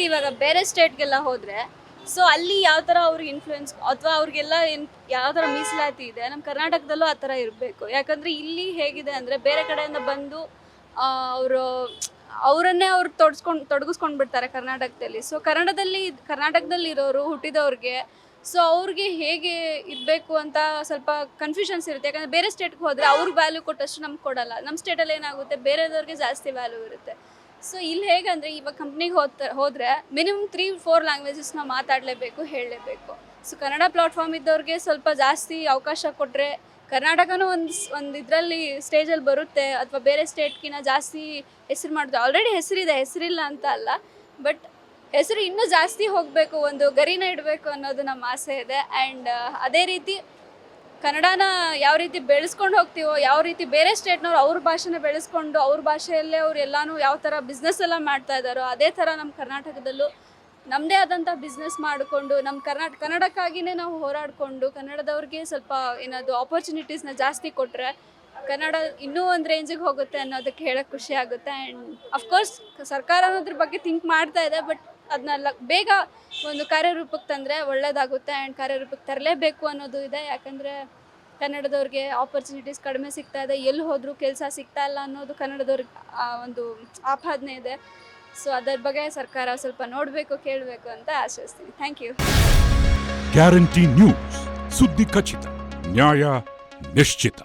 ಇವಾಗ ಬೇರೆ ಸ್ಟೇಟ್ಗೆಲ್ಲ ಹೋದರೆ ಸೊ ಅಲ್ಲಿ ಯಾವ ಥರ ಅವ್ರಿಗೆ ಇನ್ಫ್ಲುಯೆನ್ಸ್ ಅಥವಾ ಅವ್ರಿಗೆಲ್ಲ ಯಾವ ಥರ ಮೀಸಲಾತಿ ಇದೆ, ನಮ್ಮ ಕರ್ನಾಟಕದಲ್ಲೂ ಆ ಥರ ಇರಬೇಕು. ಯಾಕಂದರೆ ಇಲ್ಲಿ ಹೇಗಿದೆ ಅಂದರೆ ಬೇರೆ ಕಡೆಯಿಂದ ಬಂದು ಅವರು ಅವರನ್ನೇ ಅವ್ರು ತೊಡಗಿಸ್ಕೊಂಡು ಬಿಡ್ತಾರೆ ಕರ್ನಾಟಕದಲ್ಲಿ. ಸೊ ಕರ್ನಾಟಕದಲ್ಲಿ ಇರೋರು ಹುಟ್ಟಿದವ್ರಿಗೆ ಸೊ ಅವ್ರಿಗೆ ಹೇಗೆ ಇರಬೇಕು ಅಂತ ಸ್ವಲ್ಪ ಕನ್ಫ್ಯೂಷನ್ಸ್ ಇರುತ್ತೆ. ಯಾಕಂದರೆ ಬೇರೆ ಸ್ಟೇಟ್ಗೆ ಹೋದರೆ ಅವ್ರಿಗೆ ವ್ಯಾಲ್ಯೂ ಕೊಟ್ಟಷ್ಟು ನಮ್ಗೆ ಕೊಡಲ್ಲ. ನಮ್ಮ ಸ್ಟೇಟಲ್ಲಿ ಏನಾಗುತ್ತೆ, ಬೇರೆದವ್ರಿಗೆ ಜಾಸ್ತಿ ವ್ಯಾಲ್ಯೂ ಇರುತ್ತೆ. ಸೊ ಇಲ್ಲಿ ಹೇಗಂದರೆ ಇವಾಗ ಕಂಪ್ನಿಗೆ ಹೋದರೆ ಮಿನಿಮಮ್ 3-4 ಲ್ಯಾಂಗ್ವೇಜಸ್ನ ಮಾತಾಡಲೇಬೇಕು, ಹೇಳಲೇಬೇಕು. ಸೊ ಕನ್ನಡ ಪ್ಲಾಟ್ಫಾರ್ಮ್ ಇದ್ದವ್ರಿಗೆ ಸ್ವಲ್ಪ ಜಾಸ್ತಿ ಅವಕಾಶ ಕೊಟ್ಟರೆ ಕರ್ನಾಟಕನೂ ಒಂದು ಇದರಲ್ಲಿ ಸ್ಟೇಜಲ್ಲಿ ಬರುತ್ತೆ, ಅಥವಾ ಬೇರೆ ಸ್ಟೇಟ್ಗಿನ್ನ ಜಾಸ್ತಿ ಹೆಸರು ಮಾಡುತ್ತೆ. ಆಲ್ರೆಡಿ ಹೆಸರಿಲ್ಲ ಅಂತ ಅಲ್ಲ, ಬಟ್ ಹೆಸರು ಇನ್ನೂ ಜಾಸ್ತಿ ಹೋಗಬೇಕು, ಒಂದು ಗರಿನ ಇಡಬೇಕು ಅನ್ನೋದು ನಮ್ಮ ಆಸೆ ಇದೆ. ಆ್ಯಂಡ್ ಅದೇ ರೀತಿ ಕನ್ನಡನ ಯಾವ ರೀತಿ ಬೆಳೆಸ್ಕೊಂಡು ಹೋಗ್ತೀವೋ, ಯಾವ ರೀತಿ ಬೇರೆ ಸ್ಟೇಟ್ನವ್ರು ಅವ್ರ ಭಾಷೆನ ಬೆಳೆಸ್ಕೊಂಡು ಅವ್ರ ಭಾಷೆಯಲ್ಲೇ ಅವ್ರು ಎಲ್ಲನೂ ಯಾವ ಥರ ಬಿಸ್ನೆಸ್ ಎಲ್ಲ ಮಾಡ್ತಾ ಇದ್ದಾರೋ ಅದೇ ಥರ ನಮ್ಮ ಕರ್ನಾಟಕದಲ್ಲೂ ನಮ್ಮದೇ ಆದಂಥ ಬಿಸ್ನೆಸ್ ಮಾಡಿಕೊಂಡು ನಮ್ಮ ಕನ್ನಡಕ್ಕಾಗಿಯೇ ನಾವು ಹೋರಾಡಿಕೊಂಡು ಕನ್ನಡದವ್ರಿಗೆ ಸ್ವಲ್ಪ ಏನಾದರೂ ಆಪರ್ಚುನಿಟೀಸ್ನ ಜಾಸ್ತಿ ಕೊಟ್ಟರೆ ಕನ್ನಡ ಇನ್ನೂ ಒಂದು ರೇಂಜಿಗೆ ಹೋಗುತ್ತೆ ಅನ್ನೋದಕ್ಕೆ ಹೇಳೋಕ್ಕೆ ಖುಷಿ ಆಗುತ್ತೆ. ಆ್ಯಂಡ್ ಅಫ್ಕೋರ್ಸ್ ಸರ್ಕಾರ ಅನ್ನೋದ್ರ ಬಗ್ಗೆ ಥಿಂಕ್ ಮಾಡ್ತಾ ಇದೆ, ಬಟ್ ಅದನ್ನೆಲ್ಲ ಬೇಗ ಒಂದು ಕಾರ್ಯರೂಪಕ್ಕೆ ತಂದರೆ ಒಳ್ಳೆಯದಾಗುತ್ತೆ. ಆ್ಯಂಡ್ ಕಾರ್ಯರೂಪಕ್ಕೆ ತರಲೇಬೇಕು ಅನ್ನೋದು ಇದೆ. ಯಾಕಂದರೆ ಕನ್ನಡದವ್ರಿಗೆ ಆಪರ್ಚುನಿಟೀಸ್ ಕಡಿಮೆ ಸಿಗ್ತಾ ಇದೆ, ಎಲ್ಲಿ ಹೋದರೂ ಕೆಲಸ ಸಿಗ್ತಾ ಇಲ್ಲ ಅನ್ನೋದು ಕನ್ನಡದವ್ರಿಗೆ ಒಂದು ಆಪಾದನೆ ಇದೆ. ಸೊ ಅದರ ಬಗ್ಗೆ ಸರ್ಕಾರ ಸ್ವಲ್ಪ ನೋಡಬೇಕು, ಕೇಳಬೇಕು ಅಂತ ಆಶಿಸ್ತೀನಿ. Thank you. ಗ್ಯಾರಂಟಿ ನ್ಯೂಸ್, ಸುದ್ದಿ ಖಚಿತ, ನ್ಯಾಯ ನಿಶ್ಚಿತ.